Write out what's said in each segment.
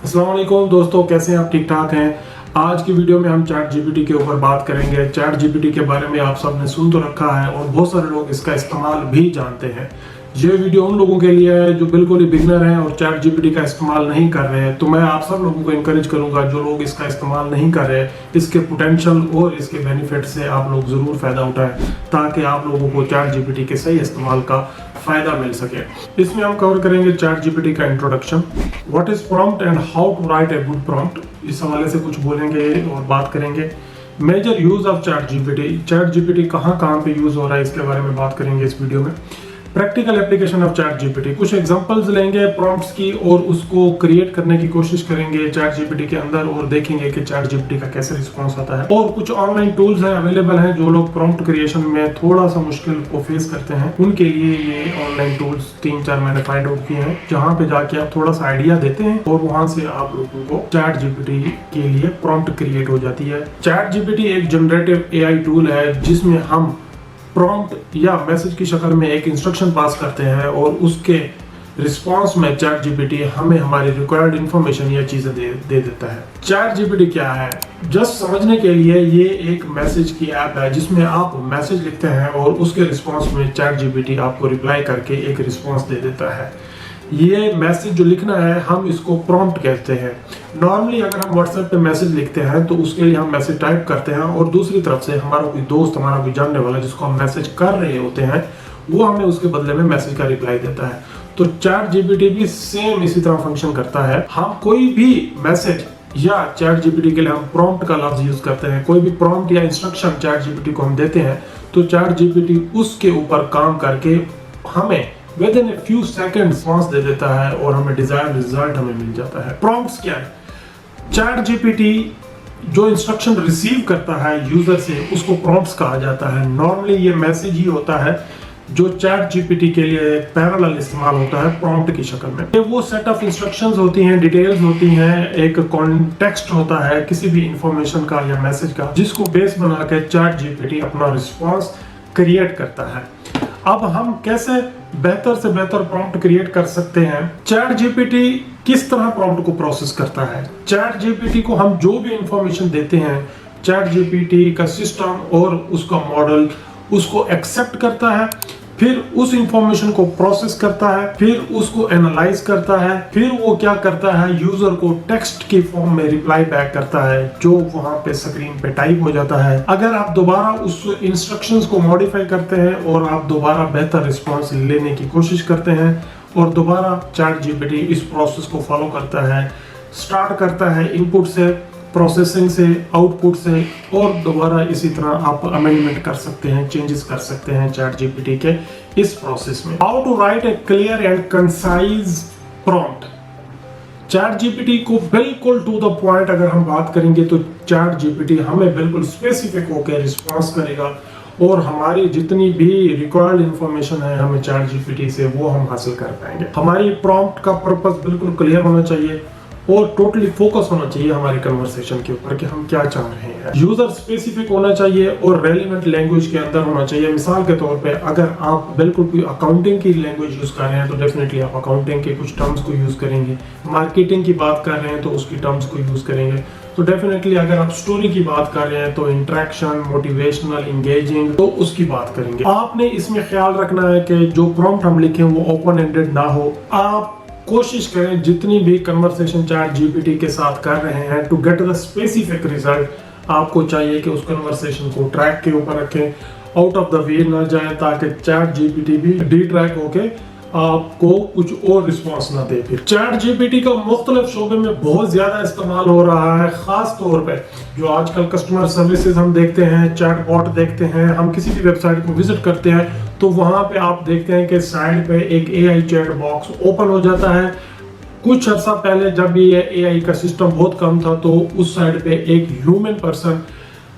अस्सलाम वालेकुम दोस्तों, कैसे हैं आप? ठीक ठाक हैं। आज की वीडियो में हम चैट जीपीटी के ऊपर बात करेंगे। चैट जीपीटी के बारे में आप सबने सुन तो रखा है और बहुत सारे लोग इसका इस्तेमाल भी जानते हैं। ये वीडियो उन लोगों के लिए है जो बिल्कुल ही बिगनर हैं और चैट जीपीटी का इस्तेमाल नहीं कर रहे हैं। तो मैं आप सब लोगों को इनकरेज करूंगा, जो लोग इसका इस्तेमाल नहीं कर रहे, इसके पोटेंशियल और इसके बेनिफिट से आप लोग ज़रूर फ़ायदा उठाएं ताकि आप लोगों को चैट जीपीटी के सही इस्तेमाल का फ़ायदा मिल सके। इसमें हम कवर करेंगे चैट जीपीटी का introduction, what is prompt and how to write a good prompt, इस हवाले से कुछ बोलेंगे और बात करेंगे। Major use of chat GPT कहाँ कहाँ पे यूज़ हो रहा है इसके बारे में बात करेंगे इस वीडियो में। Practical application of chat GPT, कुछ एग्जांपल्स लेंगे प्रॉम्प्ट्स की और उसको क्रिएट करने की कोशिश करेंगे चैट जीपीटी के अंदर और देखेंगे कि चैट जीपीटी का कैसे रिस्पांस आता है। और कुछ ऑनलाइन टूल्स हैं अवेलेबल हैं, जो लोग प्रॉम्प्ट क्रिएशन में थोड़ा सा मुश्किल को फेस करते हैं उनके लिए ये ऑनलाइन टूल्स 3-4 मैंने फाइंड आउट किए हैं, जहाँ पे जाके आप थोड़ा सा आइडिया देते हैं और वहां से आप लोगों को चैट जीपीटी के लिए प्रॉम्प्ट क्रिएट हो जाती है। चैट जीपीटी एक जनरेटिव एआई टूल है जिसमें हम प्रॉम्प्ट या मैसेज की शक्ल में एक इंस्ट्रक्शन पास करते हैं और उसके रिस्पांस में चैट जीपीटी हमें हमारी रिक्वायर्ड इंफॉर्मेशन या चीजें दे देता है। चैट जीपीटी क्या है, जस्ट समझने के लिए ये एक मैसेज की ऐप है जिसमें आप मैसेज लिखते हैं और उसके रिस्पांस में चैट जीपीटी आपको रिप्लाई करके एक रिस्पांस दे देता है। ये मैसेज जो लिखना है हम इसको प्रॉम्प्ट कहते हैं। नॉर्मली अगर हम व्हाट्सएप पे मैसेज लिखते हैं तो उसके लिए हम मैसेज टाइप करते हैं और दूसरी तरफ से हमारा कोई दोस्त, हमारा कोई जानने वाला जिसको हम मैसेज कर रहे होते हैं वो हमें उसके बदले में मैसेज का रिप्लाई देता है। तो चैट जीपीटी भी सेम इसी तरह फंक्शन करता है। हम कोई भी मैसेज या चैट जीपीटी के लिए हम प्रॉम्प्ट का लफ्ज यूज करते हैं, कोई भी प्रॉम्प्ट या इंस्ट्रक्शन चैट जीपीटी को हम देते हैं तो चैट जीपीटी उसके ऊपर काम करके हमें within few second response दे देता है और हमें डिजायर्ड रिजल्ट हमें मिल जाता है। प्रॉम्प्ट्स क्या है? चैट जीपीटी जो इंस्ट्रक्शन रिसीव करता है यूजर से उसको प्रॉम्प्ट्स कहा जाता है। नॉर्मली ये मैसेज ही होता है जो चैट जीपीटी के लिए पैरेलल इस्तेमाल होता है प्रॉम्प्ट की शक्ल में। ये वो सेट ऑफ इंस्ट्रक्शंस होती हैं, डिटेल्स होती हैं, एक कॉन्टेक्स्ट होता है किसी भी इंफॉर्मेशन का या मैसेज का, जिसको बेस बना के चैट जीपीटी अपना रिस्पांस क्रिएट करता है। अब हम कैसे बेहतर से बेहतर प्रॉम्प्ट क्रिएट कर सकते हैं? चैट जीपीटी किस तरह प्रॉम्प्ट को प्रोसेस करता है? चैट जीपीटी को हम जो भी इंफॉर्मेशन देते हैं चैट जीपीटी का सिस्टम और उसका मॉडल उसको एक्सेप्ट करता है, फिर उस इंफॉर्मेशन को प्रोसेस करता है, फिर उसको एनालाइज करता है, फिर वो क्या करता है यूजर को टेक्स्ट की फॉर्म में रिप्लाई बैक करता है जो वहां पे स्क्रीन पे टाइप हो जाता है। अगर आप दोबारा उस इंस्ट्रक्शंस को मॉडिफाई करते हैं और आप दोबारा बेहतर रिस्पॉन्स लेने की कोशिश करते हैं और दोबारा चैट जीपीटी इस प्रोसेस को फॉलो करता है, स्टार्ट करता है इनपुट से, प्रोसेसिंग से, आउटपुट से और दोबारा इसी तरह आप अमेंडमेंट कर सकते हैं, चेंजेस कर सकते हैं चैट जीपीटी के इस प्रोसेस में। How to write a clear and concise prompt. Chat GPT को बिल्कुल टू द पॉइंट अगर हम बात करेंगे तो चैट जीपीटी हमें बिल्कुल स्पेसिफिक होकर रिस्पॉन्स करेगा और हमारी जितनी भी रिक्वायर्ड इंफॉर्मेशन है हमें चैट जीपीटी से वो हम हासिल कर पाएंगे। हमारी प्रॉम्प्ट का पर्पस बिल्कुल क्लियर होना चाहिए और टोटली फोकस होना चाहिए हमारी कन्वर्सेशन के ऊपर कि हम क्या चाह रहे हैं। यूजर स्पेसिफिक होना चाहिए और रेलिवेंट लैंग्वेज के अंदर होना चाहिए। मिसाल के तौर पे अगर आप बिल्कुल कोई अकाउंटिंग की लैंग्वेज यूज कर रहे हैं तो डेफिनेटली आप अकाउंटिंग के कुछ टर्म्स को यूज करेंगे। मार्केटिंग की बात कर रहे हैं तो उसकी टर्म्स को यूज करेंगे। तो डेफिनेटली अगर आप स्टोरी की बात कर रहे हैं तो इंटरेक्शन, मोटिवेशनल, एंगेजिंग, तो उसकी बात करेंगे। आपने इसमें ख्याल रखना है कि जो प्रॉम्प्ट हम लिखें वो ओपन एंडेड ना हो। आप कोशिश करें जितनी भी कन्वर्सेशन चैट जीपीटी के साथ कर रहे हैं to get the specific result, आपको चाहिए कि उस कन्वर्सेशन को ट्रैक के ऊपर रखें, आउट ऑफ द वे ना जाए ताकि चैट जीपीटी भी डी ट्रैक होके आपको कुछ और रिस्पॉन्स ना दे। फिर चैट जीपीटी का मुख्तलिफ शोबे में बहुत ज्यादा इस्तेमाल हो रहा है, खास तौर पे जो आजकल कस्टमर सर्विसेज हम देखते हैं, चैट बॉट देखते हैं, हम किसी भी वेबसाइट को विजिट करते हैं तो वहां पे आप देखते हैं कि साइड पे एक एआई चैट बॉक्स ओपन हो जाता है। कुछ अर्सा पहले जब ये एआई का सिस्टम बहुत कम था तो उस साइड पे एक ह्यूमन पर्सन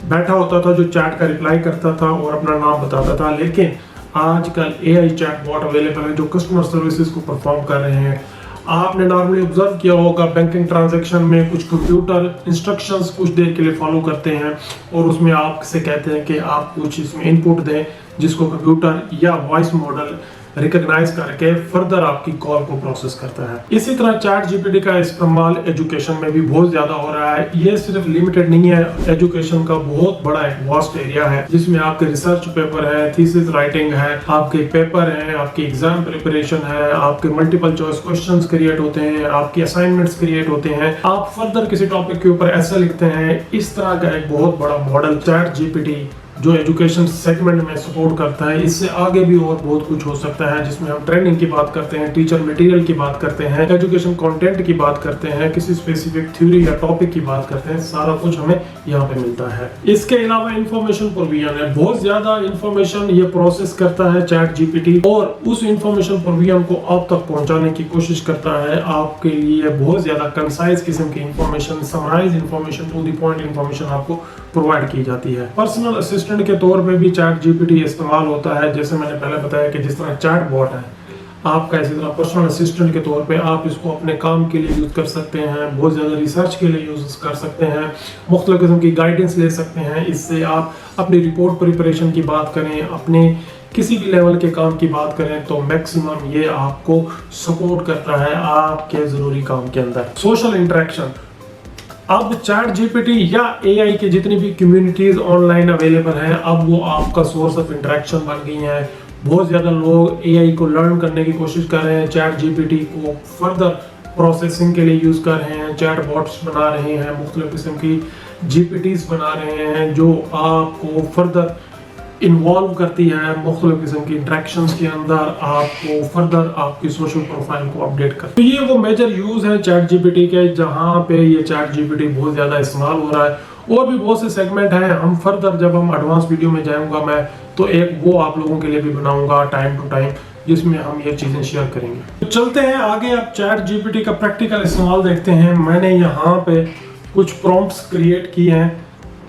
बैठा होता था जो चैट का रिप्लाई करता था और अपना नाम बताता था, लेकिन आजकल एआई चैट बॉट अवेलेबल है जो कस्टमर सर्विसेज को परफॉर्म कर रहे हैं। आपने नॉर्मली ऑब्जर्व किया होगा बैंकिंग ट्रांजैक्शन में कुछ कंप्यूटर इंस्ट्रक्शंस कुछ देर के लिए फॉलो करते हैं और उसमें आपसे कहते हैं कि आप कुछ इसमें इनपुट दें जिसको कंप्यूटर या वॉइस मॉडल रिकॉग्नाइज करके फर्दर आपकी कॉल को प्रोसेस करता है। इसी तरह चैट जीपीटी का इस्तेमाल एजुकेशन में भी बहुत ज्यादा हो रहा है। ये सिर्फ लिमिटेड नहीं है, एजुकेशन का बहुत बड़ा एक वास्ट एरिया है जिसमें आपके रिसर्च पेपर है, थीसिस राइटिंग है, आपके पेपर है, आपकी एग्जाम प्रिपरेशन है, आपके मल्टीपल चॉइस क्वेश्चंस क्रिएट होते हैं, आपकी असाइनमेंट्स क्रिएट होते हैं, आप फर्दर किसी टॉपिक के ऊपर ऐसा लिखते हैं। इस तरह का एक बहुत बड़ा मॉडल चैट जीपीटी जो एजुकेशन सेगमेंट में सपोर्ट करता है। इससे आगे भी और बहुत कुछ हो सकता है जिसमें हम ट्रेनिंग की बात करते हैं, टीचर मटेरियल की बात करते हैं, एजुकेशन कंटेंट की बात करते हैं, किसी स्पेसिफिक थ्योरी या टॉपिक की बात करते हैं। सारा कुछ हमें यहाँ पे मिलता है। इसके अलावा इंफॉर्मेशन प्रोविजन है, बहुत ज्यादा इंफॉर्मेशन ये प्रोसेस करता है चैट जीपीटी और उस इंफॉर्मेशन प्रोविजन को आप तक पहुंचाने की कोशिश करता है। आपके लिए बहुत ज्यादा कंसाइज किस्म की information, summarize information, to the point information आपको प्रोवाइड की जाती है। पर्सनल असिस्टेंट के तौर पे भी चैट जीपीटी इस्तेमाल होता है। जैसे मैंने पहले बताया कि जिस तरह चैट बॉट है आपका, इसी तरह पर्सनल असिस्टेंट के तौर पे आप इसको अपने काम के लिए यूज कर सकते हैं, बहुत ज़्यादा रिसर्च के लिए यूज कर सकते हैं, मुख्तलिफ किस्म की गाइडेंस ले सकते हैं। इससे आप अपनी रिपोर्ट प्रिपरेशन की बात करें, अपने किसी भी लेवल के काम की बात करें तो मैक्सिमम ये आपको सपोर्ट करता है आपके ज़रूरी काम के अंदर। सोशल इंटरेक्शन, अब चैट जीपीटी या एआई की जितनी भी कम्युनिटीज ऑनलाइन अवेलेबल हैं, अब वो आपका सोर्स ऑफ इंटरेक्शन बन गई हैं। बहुत ज़्यादा लोग एआई को लर्न करने की कोशिश कर रहे हैं, चैट जीपीटी को फर्दर प्रोसेसिंग के लिए यूज़ कर रहे हैं, चैट बॉट्स बना रहे हैं, मुख्तलिफ किस्म की जीपीटीज बना रहे हैं जो आपको फर्दर इन्वॉल्व करती है मुख्तलिफ किस्म की इंट्रैक्शंस के अंदर, आपको फर्दर आपकी सोशल प्रोफाइल को अपडेट कर। तो ये वो मेजर यूज है चैट जीपीटी के जहाँ पे ये चैट जीपीटी बहुत ज़्यादा इस्तेमाल हो रहा है। और भी बहुत से सेगमेंट हैं, हम फर्दर जब हम एडवांस वीडियो में जाऊँगा मैं तो एक वो आप लोगों के लिए भी बनाऊँगा टाइम टू टाइम जिसमें हम ये चीज़ें शेयर करेंगे। तो चलते हैं आगे, अब चैट जीपीटी का प्रैक्टिकल इस्तेमाल देखते हैं। मैंने यहाँ पे कुछ प्रॉम्प्ट्स क्रिएट किए हैं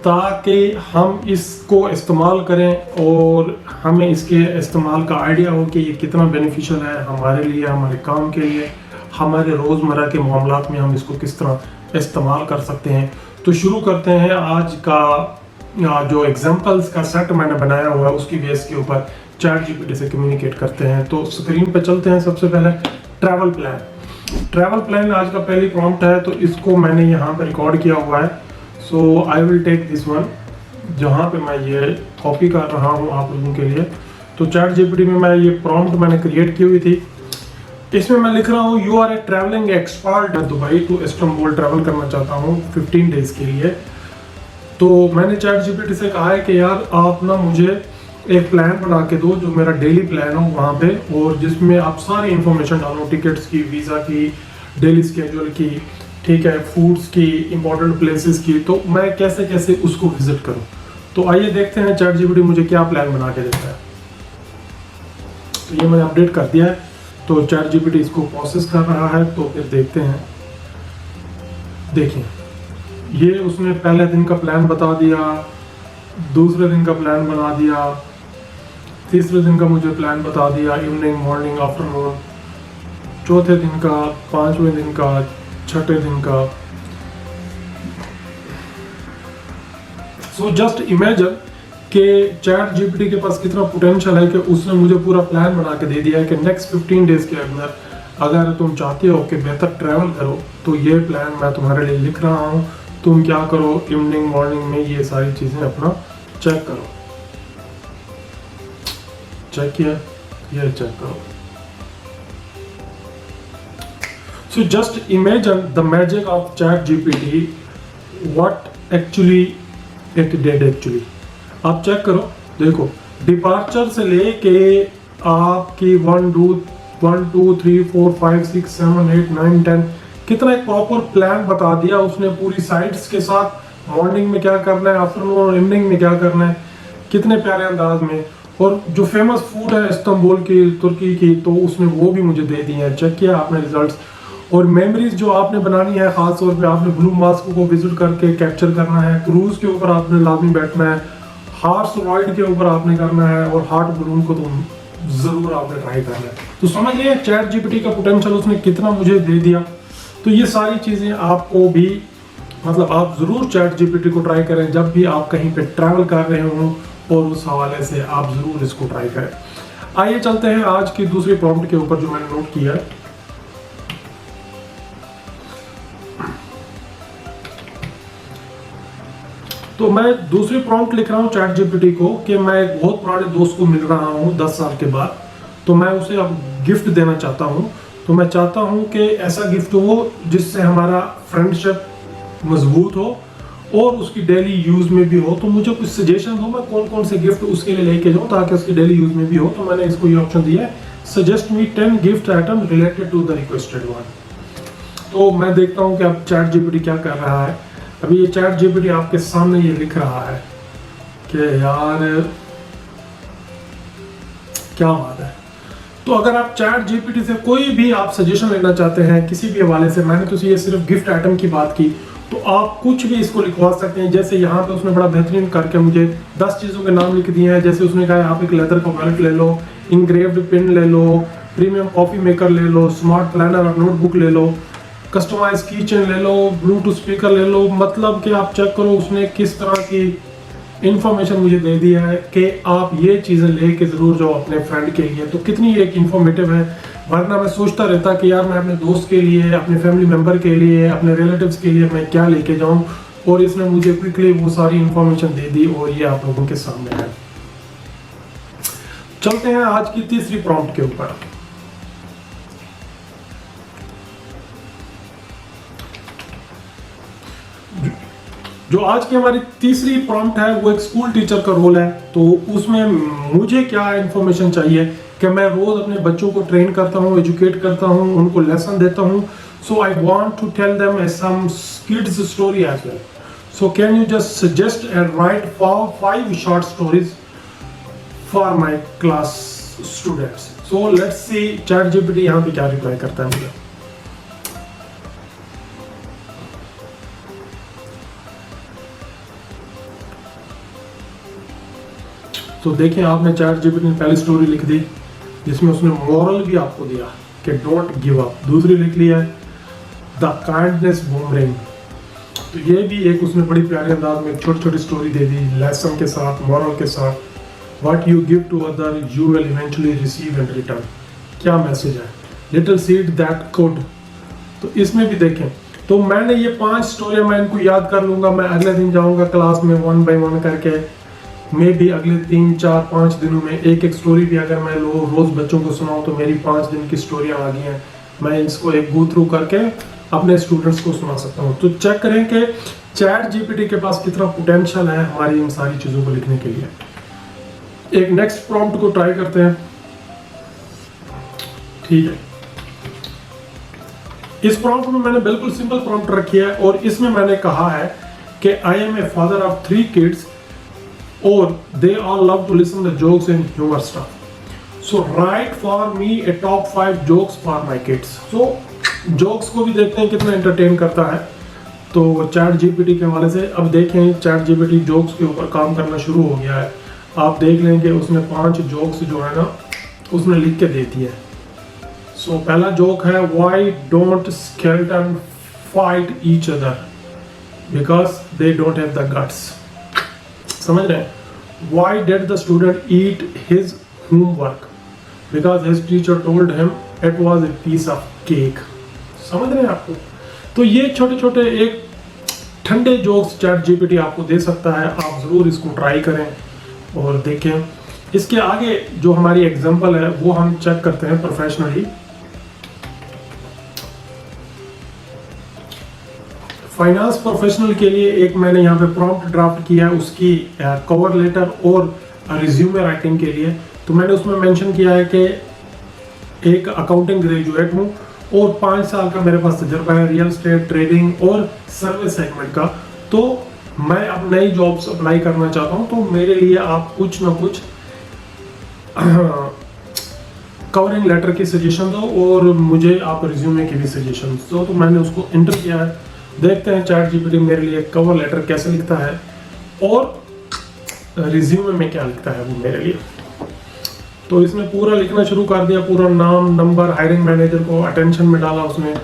ताकि हम इसको इस्तेमाल करें और हमें इसके इस्तेमाल का आइडिया हो कि ये कितना बेनिफिशियल है हमारे लिए, हमारे काम के लिए, हमारे रोज़मर्रा के मामलात में हम इसको किस तरह इस्तेमाल कर सकते हैं। तो शुरू करते हैं। आज का जो एग्जांपल्स का सेट मैंने बनाया हुआ है उसकी बेस के ऊपर चैट जीपीटी से कम्युनिकेट करते हैं। तो स्क्रीन पे चलते हैं। सबसे पहले ट्रैवल प्लान आज का पहली प्रॉम्प्ट है, तो इसको मैंने यहाँ पर रिकॉर्ड किया हुआ है। So I will take this one, जहाँ पे मैं ये कॉपी कर रहा हूँ आप लोगों के लिए। तो चैट जीपीटी में मैं ये प्रॉम्प्ट मैंने क्रिएट की हुई थी। इसमें मैं लिख रहा हूँ, you are a travelling expert, Dubai to Istanbul travel करना चाहता हूँ 15 डेज के लिए। तो मैंने चैट जीपीटी से कहा है कि यार आप ना मुझे एक प्लान बना के दो जो मेरा डेली प्लान हो वहाँ पे, और जिसमें आप सारी इंफॉर्मेशन डालो, टिकट्स की, वीज़ा की, डेली स्केड्यूल की, ठीक है, फूड्स की, इंपॉर्टेंट प्लेसेस की, तो मैं कैसे कैसे उसको विजिट करूं। तो आइए देखते हैं चैट जीपीटी मुझे क्या प्लान बना के देता है। तो ये मैंने अपडेट कर दिया है, तो चैट जीपीटी इसको प्रोसेस कर रहा है। तो फिर देखते हैं। देखिए, ये उसने पहले दिन का प्लान बता दिया, दूसरे दिन का प्लान बना दिया, तीसरे दिन का मुझे प्लान बता दिया, इवनिंग, मॉर्निंग, आफ्टरनून, चौथे दिन का, पांचवें दिन का, छठे दिन का। सो जस्ट इमेजिन कि चैट जीपीटी के पास कितना पोटेंशियल है कि उसने मुझे पूरा प्लान बना के दे दिया है कि नेक्स्ट 15 डेज के अंदर अगर तुम चाहते हो कि बेहतर ट्रैवल करो तो ये प्लान मैं तुम्हारे लिए लिख रहा हूँ। तुम क्या करो, इवनिंग, मॉर्निंग में ये सारी चीज़ें अपना चेक करो। चेक किया, ये चेक करो। So just imagine the magic of ChatGPT, what actually it did actually. आप चेक करो, देखो डिपार्चर से लेके आपकी 1 2 3 4 5 6 7 8 9 10 कितना एक प्रॉपर प्लान बता दिया उसने पूरी साइट्स के साथ। मॉर्निंग में क्या करना है, आफ्टरनून और इवनिंग में क्या करना है, कितने प्यारे अंदाज में। और जो फेमस फूड है इस्तांबुल की, तुर्की की, तो उसने वो भी मुझे दे दिए हैं। चेक किया आपने रिजल्ट्स। और मेमोरीज जो आपने बनानी है, खास तौर पे आपने ब्लू मास्क को विजिट करके कैप्चर करना है, क्रूज के ऊपर आपने लाजमी बैठना है, हार्स राइड के ऊपर आपने करना है, और हार्ट बलून को तो जरूर आपने ट्राई करना है। तो समझ लिए चैट जीपीटी का पोटेंशियल उसने कितना मुझे दे दिया। तो ये सारी चीज़ें आपको भी, मतलब आप ज़रूर चैट जीपीटी को ट्राई करें जब भी आप कहीं पे ट्रैवल कर रहे हों, और उस हवाले से आप ज़रूर इसको ट्राई करें। आइए चलते हैं आज की दूसरी प्रॉम्प्ट के ऊपर जो मैंने नोट किया है। तो मैं दूसरी प्रॉम्प्ट लिख रहा हूँ चैट जीपीटी को कि मैं एक बहुत पुराने दोस्त को मिल रहा हूँ 10 साल के बाद, तो मैं उसे अब गिफ्ट देना चाहता हूँ। तो मैं चाहता हूँ कि ऐसा गिफ्ट हो जिससे हमारा फ्रेंडशिप मजबूत हो और उसकी डेली यूज में भी हो। तो मुझे कुछ सजेशन दो, मैं कौन कौन से गिफ्ट उसके लिए लेके जाऊँ ताकि उसकी डेली यूज में भी हो। तो मैंने इसको ये ऑप्शन दिया है, suggest me 10 gift item related to the requested one. तो मैं देखता हूँ कि अब चैट जीपीटी क्या कर रहा है। अभी ये चैट जीपीटी आपके सामने ये लिख रहा है कि यार क्या बात है। तो अगर आप चैट जीपीटी से कोई भी आप सजेशन लेना चाहते हैं किसी भी हवाले से, मैंने तो ये सिर्फ गिफ्ट आइटम की बात की, तो आप कुछ भी इसको लिखवा सकते हैं। जैसे यहाँ पे उसने बड़ा बेहतरीन करके मुझे 10 चीज़ों के नाम लिख दिए हैं। जैसे उसने कहा आप एक लेदर का वॉलेट ले लो, इंग्रेव्ड पिन ले लो, प्रीमियम कॉफी मेकर ले लो, स्मार्ट प्लानर और नोटबुक ले लो, कस्टमाइज कीचेन ले लो, ब्लूटूथ स्पीकर ले लो। मतलब कि आप चेक करो उसने किस तरह की इंफॉर्मेशन मुझे दे दिया है कि आप ये चीज़ें लेके ज़रूर जाओ अपने फ्रेंड के लिए। तो कितनी एक इंफॉर्मेटिव है। वरना मैं सोचता रहता कि यार मैं अपने दोस्त के लिए, अपने फैमिली मेम्बर के लिए, अपने रिलेटिव्स के लिए मैं क्या लेके जाऊं, और इसने मुझे क्विकली वो सारी इंफॉर्मेशन दे दी और ये आप लोगों के सामने है। चलते हैं आज की तीसरी प्रॉम्प्ट के ऊपर। जो आज की हमारी तीसरी प्रॉम्प्ट है वो एक स्कूल टीचर का रोल है। तो उसमें मुझे क्या इंफॉर्मेशन चाहिए कि मैं रोज अपने बच्चों को ट्रेन करता हूँ, एजुकेट करता हूँ, उनको लेसन देता हूँ। So I want to tell them some kids story as well. So can you just suggest and write 5 short stories for my class students. So let's see ChatGPT यहाँ पे क्या reply करता है मुझे। तो देखिए आपने चैट जीपीटी ने पहली स्टोरी लिख दी जिसमें उसने मॉरल भी आपको दिया कि डोंट गिव अप। दूसरी लिख लिया है द काइंडनेस बूमरैंग। तो ये भी एक उसने बड़ी प्यारे अंदाज में एक छोटी छोटी स्टोरी दे दी लेसन के साथ, मॉरल के साथ। What you give to other you will eventually receive and return. क्या मैसेज है, लिटिल सीड दैट कुड। तो इसमें भी देखें। तो मैंने ये 5 स्टोरियां मैं इनको याद कर लूंगा। मैं अगले दिन जाऊंगा क्लास में 1 बाय 1 करके, मे भी अगले 3, 4, 5 दिनों में एक स्टोरी भी अगर मैं रोज बच्चों को सुनाऊं तो मेरी 5 दिन की स्टोरियां आ गई हैं। मैं इसको एक गो थ्रू करके अपने स्टूडेंट्स को सुना सकता हूं। तो चेक करें कि चैट जीपीटी के पास कितना पोटेंशियल है हमारी इन सारी चीज़ों को लिखने के लिए। एक नेक्स्ट प्रॉम्प्ट को ट्राई करते हैं। ठीक है, इस प्रॉम्प्ट में मैंने बिल्कुल सिंपल प्रॉम्प्ट रखी है और इसमें मैंने कहा है कि I am a father of 3 kids or they all love to listen to jokes and humor stuff. So write for me a top 5 jokes for my kids. So jokes को भी देखते हैं कितना एंटरटेन करता है। तो चैट जीपीटी के हवाले से अब देखें चैट जीपीटी जोक्स के ऊपर काम करना शुरू हो गया है। आप देख लेंगे उसने 5 जोक्स जो है ना उसने लिख के दे दिए। सो पहला जोक है why don't skeleton fight each other because they don't have the guts। समझ रहे हैं? Why did the student eat his homework? Because his teacher told him it was a piece of cake। समझ रहे हैं आपको? तो ये छोटे छोटे एक ठंडे जोक्स चैट जीपीटी आपको दे सकता है। आप ज़रूर इसको ट्राई करें और देखें। इसके आगे जो हमारी एग्जांपल है वो हम चेक करते हैं प्रोफेशनली। फाइनेंस प्रोफेशनल के लिए एक मैंने यहाँ पे प्रॉम्प्ट ड्राफ्ट किया है उसकी कवर लेटर और रिज्यूमे राइटिंग के लिए। तो मैंने उसमें मेंशन किया है कि एक अकाउंटिंग ग्रेजुएट हूँ और 5 साल का मेरे पास तजुर्बा है रियल एस्टेट, ट्रेडिंग और सर्विस सेगमेंट का। तो मैं अब नई जॉब्स अप्लाई करना चाहता हूँ। तो मेरे लिए आप कुछ ना कुछ कवरिंग लेटर की सजेशन दो और मुझे आप रिज्यूमे की भी सजेशन दो। तो मैंने उसको इंटर किया है। देखते हैं चैट जीपीटी मेरे लिए कवर लेटर कैसे लिखता है और रिज्यूमे में क्या लिखता है वो मेरे लिए। तो इसने पूरा लिखना शुरू कर दिया, पूरा नाम, नंबर, हायरिंग मैनेजर को अटेंशन में डाला उसने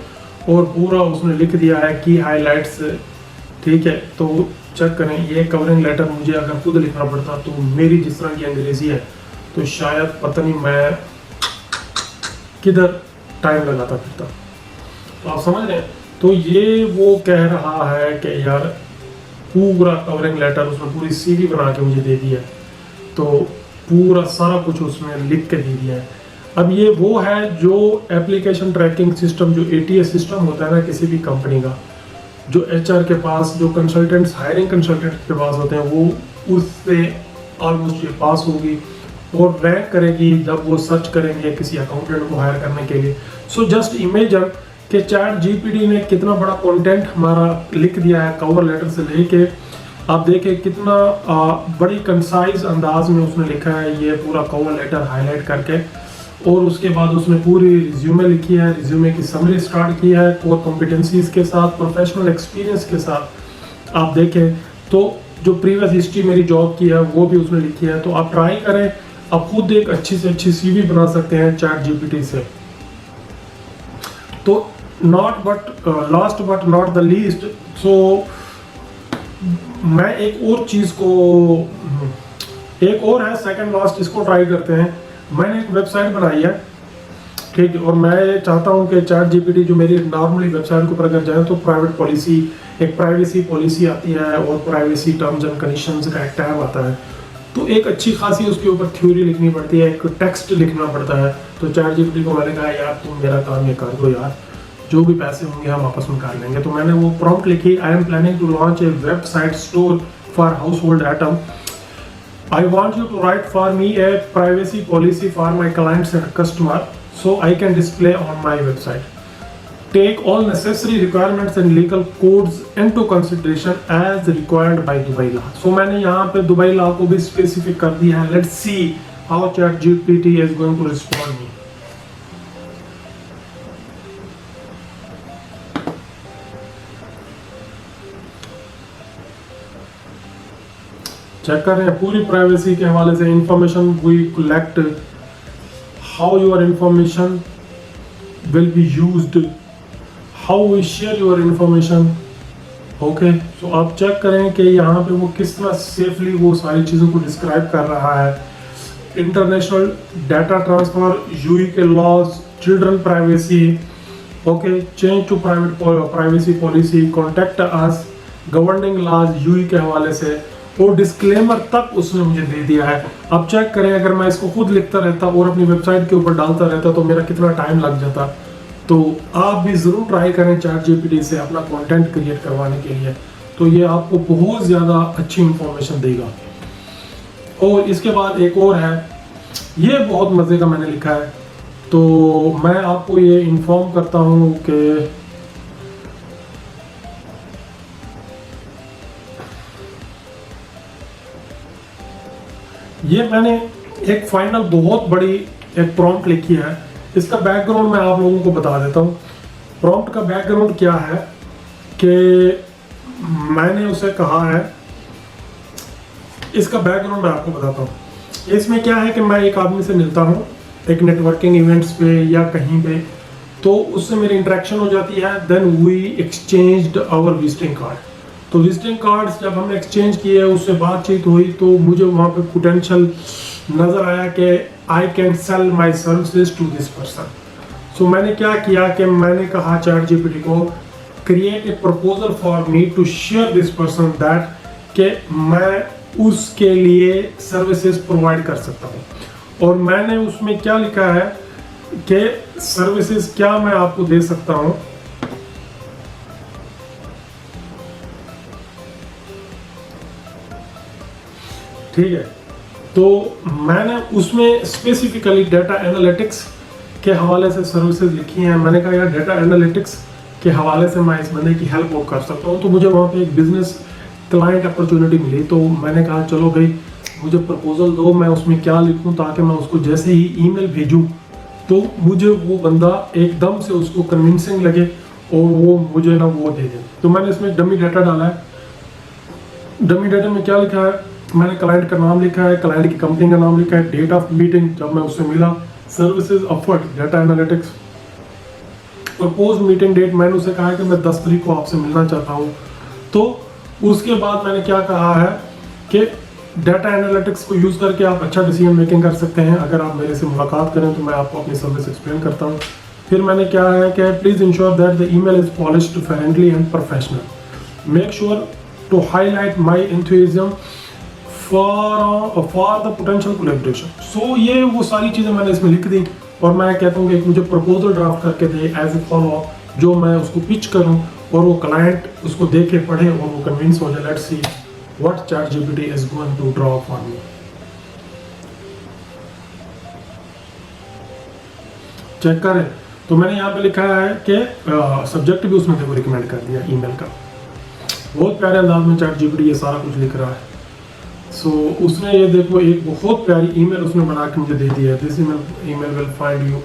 और पूरा उसने लिख दिया है की हाईलाइट्स। ठीक है, तो चेक करें ये कवरिंग लेटर मुझे अगर खुद लिखना पड़ता तो मेरी जिस तरह की अंग्रेजी है तो शायद पता नहीं मैं किधर टाइम लगाता फिरता। तो आप समझ रहे हैं। तो ये वो कह रहा है कि यार पूरा कवरिंग लेटर उसने पूरी सीवी बना के मुझे दे दिया है, तो पूरा सारा कुछ उसने लिख के दे दिया है। अब ये वो है जो एप्लीकेशन ट्रैकिंग सिस्टम, जो ATS सिस्टम होता है ना किसी भी कंपनी का, जो HR के पास, जो कंसल्टेंट्स, हायरिंग कंसल्टेंट्स के पास होते हैं, वो उससे ऑलमोस्ट ये पास होगी और रैंक करेगी जब वो सर्च करेंगे किसी अकाउंटेंट को हायर करने के लिए। सो जस्ट इमेजिन कि ChatGPT ने कितना बड़ा कंटेंट हमारा लिख दिया है, कवर लेटर से लेके आप देखें कितना बड़ी कंसाइज अंदाज में उसने लिखा है ये पूरा कवर लेटर हाईलाइट करके। और उसके बाद उसने पूरी रिज्यूमे लिखी है, रिज्यूमे की समरी स्टार्ट की है कोर कॉम्पिटेंसीज के साथ, प्रोफेशनल एक्सपीरियंस के साथ। आप देखें तो जो प्रीवियस हिस्ट्री मेरी जॉब की है वो भी उसने लिखी है। तो आप ट्राई करें, आप खुद एक अच्छी से अच्छी CV बना सकते हैं ChatGPT से। तो last but not the least, so मैं एक और है सेकंड लास्ट, इसको ट्राई करते हैं। मैंने एक वेबसाइट बनाई है, ठीक है, और मैं चाहता हूं कि ChatGPT जो मेरी नॉर्मली वेबसाइट के ऊपर अगर जाए तो प्राइवेट पॉलिसी, एक प्राइवेसी पॉलिसी आती है और प्राइवेसी टर्म्स एंड कंडीशंस का एक टैब आता है। तो एक अच्छी खासी उसके ऊपर थ्योरी लिखनी पड़ती है, एक टेक्स्ट लिखना पड़ता है। तो ChatGPT को मैंने कहा यार तुम मेरा काम ये कर दो यार, जो भी पैसे होंगे हम आपस में कर लेंगे। तो मैंने वो प्रॉम्प्ट लिखी, I am planning to launch a website store for household item. I want you to write for me a privacy policy for my clients and customer so I can display on my website. Take all necessary requirements and legal codes into consideration as required by Dubai law. So मैंने यहाँ पे Dubai law को भी specific कर दिया है। Let's see how ChatGPT is going to respond me. Check कर रहे हैं पूरी प्राइवेसी के हवाले से information we collect, how your information will be used, how we share your information. Okay, so आप चेक करें कि यहाँ पे वो किस तरह सेफली वो सारी चीज़ों को डिस्क्राइब कर रहा है। इंटरनेशनल डाटा ट्रांसफर, यूए के laws, children privacy, okay, change to privacy policy, contact us, governing laws UAE के हवाले से, और डिस्क्लेमर तक उसने मुझे दे दिया है। अब चेक करें अगर मैं इसको खुद लिखता रहता और अपनी वेबसाइट के ऊपर डालता रहता तो मेरा कितना टाइम लग जाता। तो आप भी ज़रूर ट्राई करें ChatGPT से अपना कंटेंट क्रिएट करवाने के लिए, तो ये आपको बहुत ज़्यादा अच्छी इंफॉर्मेशन देगा। और इसके बाद एक और है, ये बहुत मज़े का मैंने लिखा है, तो मैं आपको ये इन्फॉर्म करता हूँ कि ये मैंने एक फाइनल बहुत बड़ी एक प्रॉम्प्ट लिखी है। इसका बैकग्राउंड मैं आप लोगों को बता देता हूँ। प्रॉम्प्ट का बैकग्राउंड क्या है कि मैंने उसे कहा है, इसका बैकग्राउंड मैं आपको बताता हूँ। इसमें क्या है कि मैं एक आदमी से मिलता हूँ एक नेटवर्किंग इवेंट्स पे या कहीं पे, तो उससे मेरी इंटरेक्शन हो जाती है। Then we exchanged our visiting card. तो विजिटिंग कार्ड्स जब हमने एक्सचेंज किए, उससे बातचीत हुई, तो मुझे वहाँ पे पोटेंशियल नज़र आया कि I can sell my services to this person. So मैंने क्या किया कि मैंने कहा ChatGPT को create a proposal for me to share this person that कि मैं उसके लिए सर्विसेज प्रोवाइड कर सकता हूँ। और मैंने उसमें क्या लिखा है कि सर्विसेज क्या मैं आपको दे सकता हूँ। ठीक है, तो मैंने उसमें स्पेसिफिकली डाटा एनालिटिक्स के हवाले से सर्विसेज लिखी हैं। मैंने कहा यार डाटा एनालिटिक्स के हवाले से मैं इस बंदे की हेल्प कर सकता हूँ। तो मुझे वहाँ पे एक बिजनेस क्लाइंट अपॉर्चुनिटी मिली, तो मैंने कहा चलो भाई मुझे प्रपोजल दो, मैं उसमें क्या लिखूँ ताकि मैं उसको जैसे ही ईमेल भेजूँ तो मुझे वो बंदा एकदम से उसको कन्विंसिंग लगे और वो मुझे ना वो दे दे। तो मैंने इसमें डमी डाटा डाला है। डमी डाटा में क्या लिखा है, मैंने क्लाइंट का नाम लिखा है, क्लाइंट की कंपनी का नाम लिखा है, डेट ऑफ मीटिंग जब मैं उससे मिला, services offered, data analytics, propose meeting date, मैंने उसे कहा है कि मैं 10 तारीख को आपसे मिलना चाहता हूँ। तो उसके बाद मैंने क्या कहा है कि डाटा एनालिटिक्स को यूज़ करके आप अच्छा डिसीजन मेकिंग कर सकते हैं। अगर आप मेरे से मुलाकात करें तो मैं आपको अपनी सर्विस एक्सप्लेन करता हूँ। फिर मैंने क्या है कि please ensure that the email is polished, friendly and professional. Make sure to highlight my enthusiasm for the potential collaboration. So ये वो सारी चीज़ें मैंने इसमें लिख दी और मैं कहता हूँ कि मुझे प्रपोजल ड्राफ्ट करके दे एज ए फॉलो, जो मैं उसको पिच करूँ और वो क्लाइंट उसको देख के पढ़े और वो कन्विंस हो जाए। Let's see what ChatGPT is going to draw for me. Check करें तो मैंने यहाँ पे लिखा है कि सब्जेक्ट भी उसने देखो रिकमेंड कर दिया ईमेल का। बहुत प्यारे अंदाज में ChatGPT ये सारा कुछ लिख रहा है। सो उसने ये देखो एक बहुत प्यारी ईमेल उसने बना के मुझे दे दी है। This email will find you.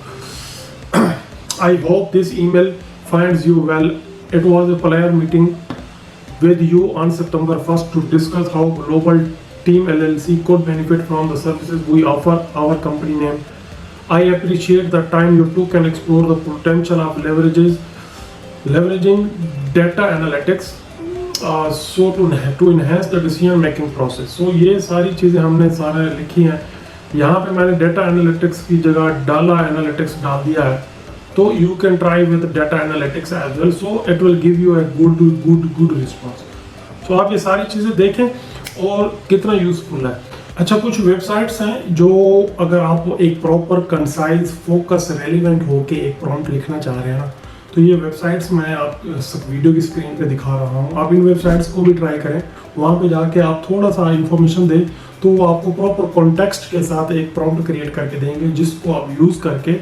I hope this email finds you well. It was a prior meeting with you on September 1st to discuss how Global Team LLC could benefit from the services we offer, our company name. I appreciate the time you took and explore the potential of leveraging data analytics so to enhance the decision making process. So ये सारी चीज़ें हमने सारे लिखी हैं। यहाँ पे मैंने डाटा एनालिटिक्स की जगह डाला एनालिटिक्स डाल दिया है। तो you can try with data analytics as well, so it will give you a good response. तो आप ये सारी चीज़ें देखें और कितना यूजफुल है। अच्छा, कुछ वेबसाइट्स हैं जो अगर आप एक प्रॉपर कंसाइज फोकस रेलिवेंट होके एक प्रॉम्प्ट लिखना चाह रहे हैं ना, तो ये वेबसाइट्स मैं आप वीडियो की स्क्रीन पे दिखा रहा हूँ। आप इन वेबसाइट्स को भी ट्राई करें, वहाँ पे जाके आप थोड़ा सा इंफॉर्मेशन दें तो वो आपको प्रॉपर कॉन्टेक्स्ट के साथ एक प्रॉम्प्ट क्रिएट करके देंगे जिसको आप यूज़ करके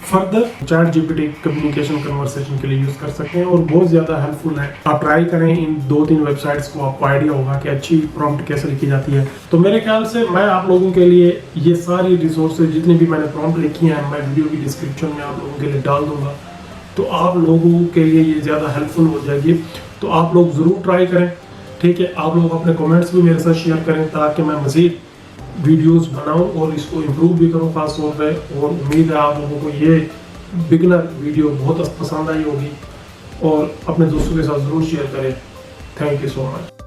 फर्दर ChatGPT कम्युनिकेशन कन्वर्सेशन के लिए यूज़ कर सकते हैं और बहुत ज़्यादा हेल्पफुल है। आप ट्राई करें इन 2-3 वेबसाइट्स को, आपको आइडिया होगा कि अच्छी प्रॉम्प्ट कैसे लिखी जाती है। तो मेरे ख्याल से मैं आप लोगों के लिए ये सारी रिसोर्सेज जितनी भी मैंने प्रॉम्प्ट लिखी हैं मैं वीडियो की डिस्क्रिप्शन में आप लोगों के लिए डाल दूंगा, तो आप लोगों के लिए ये ज़्यादा हेल्पफुल हो जाएगी। तो आप लोग ज़रूर ट्राई करें, ठीक है। आप लोग अपने कमेंट्स भी मेरे साथ शेयर करें ताकि मैं मज़ीद वीडियोस बनाऊं और इसको इम्प्रूव भी करूं खास तौर पे। और उम्मीद है आप लोगों को ये बिगनर वीडियो बहुत पसंद आई होगी और अपने दोस्तों के साथ ज़रूर शेयर करें। Thank you so much.